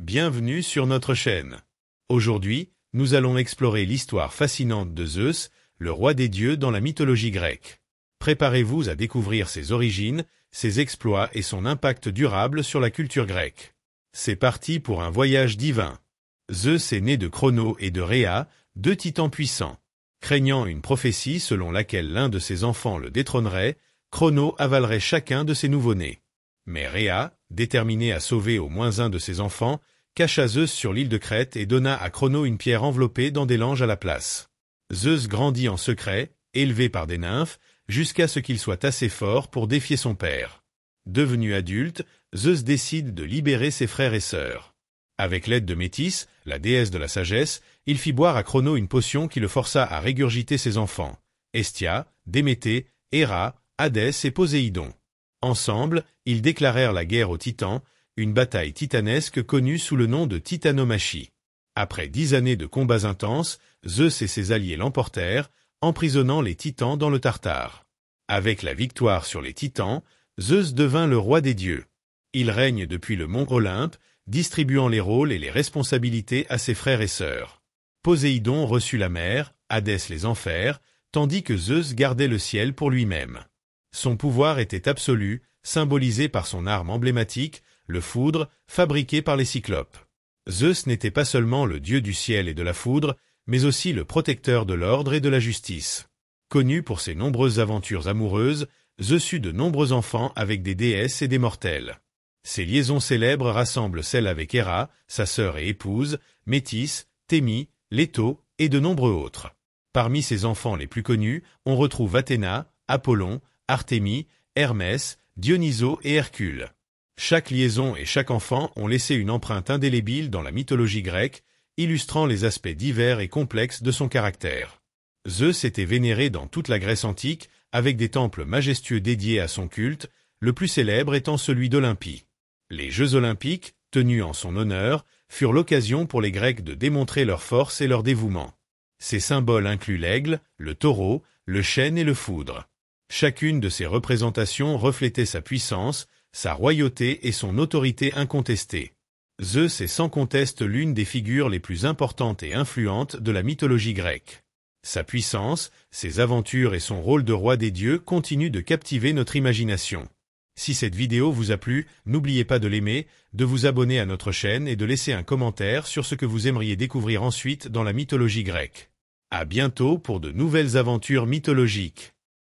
Bienvenue sur notre chaîne. Aujourd'hui, nous allons explorer l'histoire fascinante de Zeus, le roi des dieux dans la mythologie grecque. Préparez-vous à découvrir ses origines, ses exploits et son impact durable sur la culture grecque. C'est parti pour un voyage divin. Zeus est né de Cronos et de Rhéa, deux titans puissants. Craignant une prophétie selon laquelle l'un de ses enfants le détrônerait, Cronos avalerait chacun de ses nouveau-nés. Mais Rhéa, déterminée à sauver au moins un de ses enfants, cacha Zeus sur l'île de Crète et donna à Cronos une pierre enveloppée dans des langes à la place. Zeus grandit en secret, élevé par des nymphes, jusqu'à ce qu'il soit assez fort pour défier son père. Devenu adulte, Zeus décide de libérer ses frères et sœurs. Avec l'aide de Métis, la déesse de la sagesse, il fit boire à Cronos une potion qui le força à régurgiter ses enfants, Hestia, Déméter, Héra, Hadès et Poséidon. Ensemble, ils déclarèrent la guerre aux Titans, une bataille titanesque connue sous le nom de Titanomachie. Après 10 années de combats intenses, Zeus et ses alliés l'emportèrent, emprisonnant les Titans dans le Tartare. Avec la victoire sur les Titans, Zeus devint le roi des dieux. Il règne depuis le mont Olympe, distribuant les rôles et les responsabilités à ses frères et sœurs. Poséidon reçut la mer, Hadès les enfers, tandis que Zeus gardait le ciel pour lui-même. Son pouvoir était absolu, symbolisé par son arme emblématique, le foudre, fabriqué par les Cyclopes. Zeus n'était pas seulement le dieu du ciel et de la foudre, mais aussi le protecteur de l'ordre et de la justice. Connu pour ses nombreuses aventures amoureuses, Zeus eut de nombreux enfants avec des déesses et des mortels. Ses liaisons célèbres rassemblent celles avec Héra, sa sœur et épouse, Métis, Thémis, Léto et de nombreux autres. Parmi ses enfants les plus connus, on retrouve Athéna, Apollon, Artémis, Hermès, Dionysos et Hercule. Chaque liaison et chaque enfant ont laissé une empreinte indélébile dans la mythologie grecque, illustrant les aspects divers et complexes de son caractère. Zeus était vénéré dans toute la Grèce antique, avec des temples majestueux dédiés à son culte, le plus célèbre étant celui d'Olympie. Les Jeux olympiques, tenus en son honneur, furent l'occasion pour les Grecs de démontrer leur force et leur dévouement. Ces symboles incluent l'aigle, le taureau, le chêne et le foudre. Chacune de ces représentations reflétait sa puissance, sa royauté et son autorité incontestée. Zeus est sans conteste l'une des figures les plus importantes et influentes de la mythologie grecque. Sa puissance, ses aventures et son rôle de roi des dieux continuent de captiver notre imagination. Si cette vidéo vous a plu, n'oubliez pas de l'aimer, de vous abonner à notre chaîne et de laisser un commentaire sur ce que vous aimeriez découvrir ensuite dans la mythologie grecque. À bientôt pour de nouvelles aventures mythologiques.